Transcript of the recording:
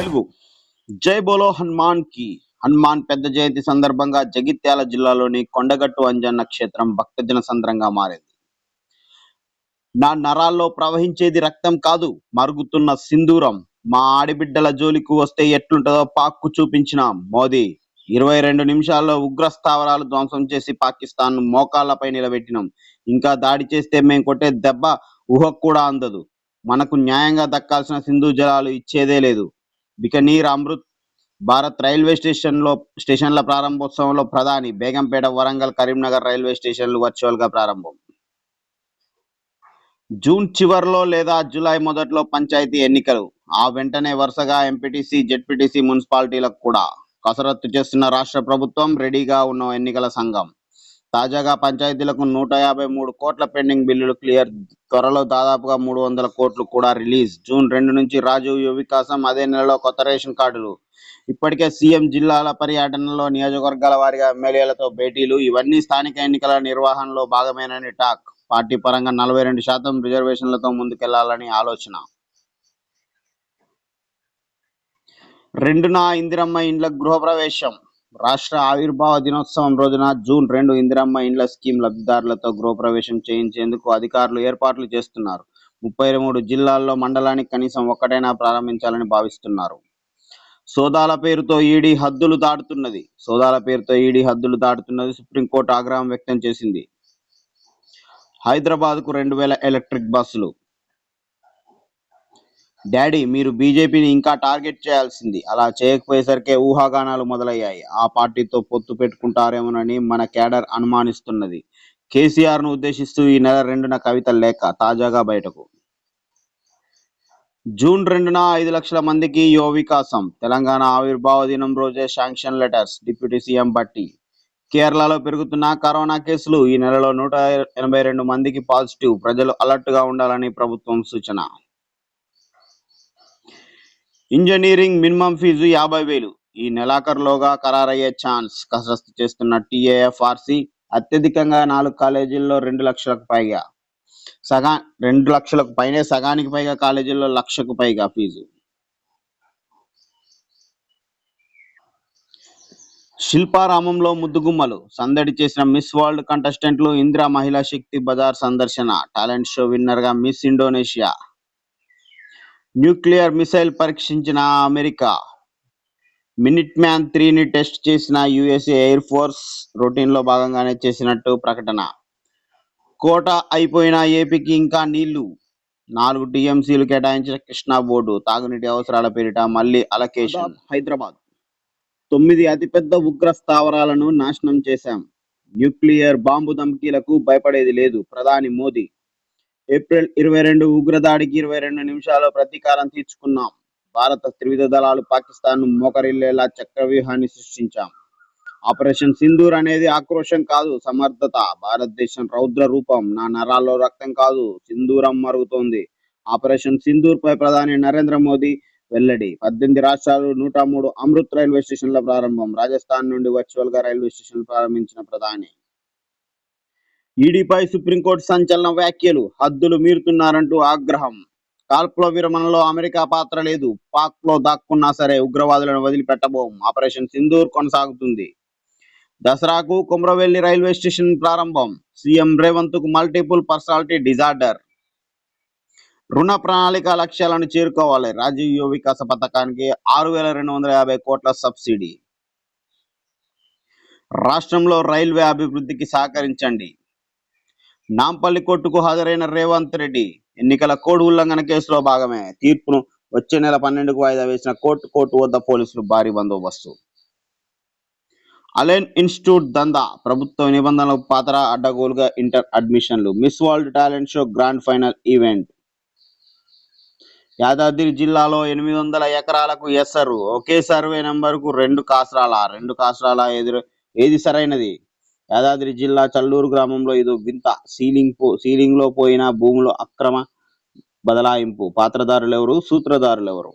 తెలుగు జై బోలో హనుమాన్ కి. హనుమాన్ పెద్ద జయంతి సందర్భంగా జగిత్యాల జిల్లాలోని కొండగట్టు అంజన్న క్షేత్రం భక్తజన సంద్రంగా మారింది. నా నరాల్లో ప్రవహించేది రక్తం కాదు, మరుగుతున్న సింధూరం. మా ఆడిబిడ్డల జోలికి వస్తే ఎట్లుంటుందో పాక్కు చూపించిన మోదీ. 22 నిమిషాల్లో ఉగ్ర స్థావరాలు ధ్వంసం చేసి పాకిస్తాన్ మోకాళ్లపై నిలబెట్టినాం. ఇంకా దాడి చేస్తే మేం కొట్టే దెబ్బ ఊహకు కూడా అందదు. మనకు న్యాయంగా దక్కాల్సిన సింధు జలాలు ఇచ్చేదే లేదు. బికనీర్ అమృత్ భారత్ రైల్వే స్టేషన్ల ప్రారంభోత్సవంలో ప్రధాని. బేగంపేట, వరంగల్, కరీంనగర్ రైల్వే స్టేషన్లు వర్చువల్ గా ప్రారంభం. జూన్ చివర్లో లేదా జూలై మొదట్లో పంచాయతీ ఎన్నికలు. ఆ వెంటనే వరుసగా ఎంపీటీసీ, జెడ్పీటీసీ, మున్సిపాలిటీలకు కూడా కసరత్తు చేస్తున్న రాష్ట్ర ప్రభుత్వం, రెడీగా ఉన్న ఎన్నికల సంఘం. తాజాగా పంచాయతీలకు 153 కోట్ల పెండింగ్ బిల్లులు క్లియర్. త్వరలో దాదాపుగా 300 కోట్లు కూడా రిలీజ్. జూన్ 2 నుంచి రాజీవ్ యువ వికాసం, అదే నెలలో కొత్త రేషన్ కార్డులు. ఇప్పటికే సీఎం జిల్లాల పర్యటనలో నియోజకవర్గాల వారీగా ఎమ్మెల్యేలతో భేటీలు. ఇవన్నీ స్థానిక ఎన్నికల నిర్వహణలో భాగమేనని టాక్. పార్టీ పరంగా 42% రిజర్వేషన్లతో ముందుకెళ్లాలని ఆలోచన. 2న ఇందిరమ్మ ఇండ్ల గృహప్రవేశం. రాష్ట్ర ఆవిర్భావ దినోత్సవం రోజున జూన్ 2 ఇందిరమ్మ ఇండ్ల స్కీమ్ లబ్ధిదారులతో గృహప్రవేశం చేయించేందుకు అధికారులు ఏర్పాట్లు చేస్తున్నారు. 33 జిల్లాల్లో మండలానికి కనీసం ఒక్కటైనా ప్రారంభించాలని భావిస్తున్నారు. సోదాల పేరుతో ఈడీ హద్దులు దాటుతున్నది. సుప్రీంకోర్టు ఆగ్రహం వ్యక్తం చేసింది. హైదరాబాద్కు 2000 ఎలక్ట్రిక్ బస్సులు. డాడీ, మీరు బీజేపీని ఇంకా టార్గెట్ చేయాల్సింది. అలా చేయకపోయేసరికే ఊహాగానాలు మొదలయ్యాయి. ఆ పార్టీతో పొత్తు పెట్టుకుంటారేమోనని మన కేడర్ అనుమానిస్తున్నది. కేసీఆర్ ను ఉద్దేశిస్తూ ఈ నెల 2న కవిత లేఖ తాజాగా బయటకు. జూన్ 2న 5 లక్షల మందికి యువ వికాసం. తెలంగాణ ఆవిర్భావ దినం రోజే sanction letters. Deputy CM Bhatti. కేరళలో పెరుగుతున్న కరోనా కేసులు. ఈ నెలలో 182 మందికి పాజిటివ్. ప్రజలు అలర్ట్ గా ఉండాలని ప్రభుత్వం సూచన. Engineering minimum fee 50,000. ఈ నెలాఖరులోగా ఖరారయ్యే ఛాన్స్. కసరత్తు చేస్తున్న టీఏఎఫ్ఆర్సీ. అత్యధికంగా 4 కాలేజీల్లో 2 లక్షలకు పైగా. 2 లక్షలకు పైనే, సగానికి పైగా కాలేజీల్లో 1,00,000కు పైగా ఫీజు. శిల్పారామంలో ముద్దుగుమ్మలు. సందడి చేసిన మిస్ వరల్డ్ కంటెస్టెంట్లు. ఇందిరా మహిళా శక్తి బజార్ సందర్శన. టాలెంట్ షో విన్నర్ గా మిస్ ఇండోనేషియా. న్యూక్లియర్ మిసైల్ పరీక్షించిన అమెరికా. మినిట్ మ్యాన్ 3ని టెస్ట్ చేసిన యుఎస్ఏ ఎయిర్ ఫోర్స్. రొటీన్ లో భాగంగానే చేసినట్టు ప్రకటన. కోట అయిపోయిన ఏపీకి ఇంకా నీళ్లు. 4 టీఎంసీలు కేటాయించిన కృష్ణా బోర్డు. తాగునీటి అవసరాల పేరిట మళ్లీ అలొకేషన్. హైదరాబాద్ 9 అతిపెద్ద ఉగ్ర స్థావరాలను నాశనం చేశాం. న్యూక్లియర్ బాంబు ధమ్కీలకు భయపడేది లేదు. ప్రధాని మోదీ. ఏప్రిల్ 22 ఉగ్రదాడికి 22 నిమిషాల్లో ప్రతీకారం తీర్చుకున్నాం. భారత త్రివిధ దళాలు పాకిస్తాన్ ను మోకరిల్లేలా చక్రవ్యూహాన్ని సృష్టించాం. ఆపరేషన్ సింధూర్ అనేది ఆక్రోశం కాదు, సమర్థత. భారతదేశం రౌద్ర రూపం. నా నరాల్లో రక్తం కాదు, సింధూరం మరుగుతోంది. ఆపరేషన్ సింధూర్ పై ప్రధాని నరేంద్ర మోదీ వెల్లడి. 18 రాష్ట్రాలు, 103 అమృత్ రైల్వే స్టేషన్ల ప్రారంభం. రాజస్థాన్ నుండి వర్చువల్ గా రైల్వే స్టేషన్లు ప్రారంభించిన ప్రధాని. ఈడీపై సుప్రీంకోర్టు సంచలన వ్యాఖ్యలు. హద్దులు మీరుతున్నారంటూ ఆగ్రహం. కాల్పుల విరమణలో అమెరికా పాత్ర లేదు. పాక్ లో దాక్కున్నా సరే ఉగ్రవాదులను వదిలిపెట్టబోం. ఆపరేషన్ సింధూర్ కొనసాగుతుంది. దసరాకు కొమ్రవెల్లి రైల్వే స్టేషన్ ప్రారంభం. సీఎం రేవంత్ కు మల్టిపుల్ పర్సనాలిటీ డిజార్డర్. రుణ ప్రణాళిక లక్ష్యాలను చేరుకోవాలి. రాజీవ్ యువ వికాస పథకానికి 6,250 కోట్ల సబ్సిడీ. రాష్ట్రంలో రైల్వే అభివృద్ధికి సహకరించండి. నాంపల్లి కోర్టుకు హాజరైన రేవంత్ రెడ్డి. ఎన్నికల కోడ్ ఉల్లంఘన కేసులో భాగమే. తీర్పును వచ్చే నెల 12కు వాయిదా వేసిన కోర్టు వద్ద పోలీసులు భారీ బందోబస్తు. అలెన్ ఇన్స్టిట్యూట్ దందా. ప్రభుత్వ నిబంధనలకు పాతర అడ్డగోలుగా ఇంటర్ అడ్మిషన్లు. Miss world talent show grand final event. Yadadri జిల్లాలో 800 ఎకరాలకు ఎస్సరు. ఒకే సర్వే నెంబర్కు 2 కాసరాల ఏది సరైనది? యాదాద్రి జిల్లా చల్లూరు గ్రామంలో ఇదో వింత. సీలింగ్ లో పోయిన భూములు అక్రమ బదలాయింపు. పాత్రదారులెవరు? సూత్రధారులెవరు?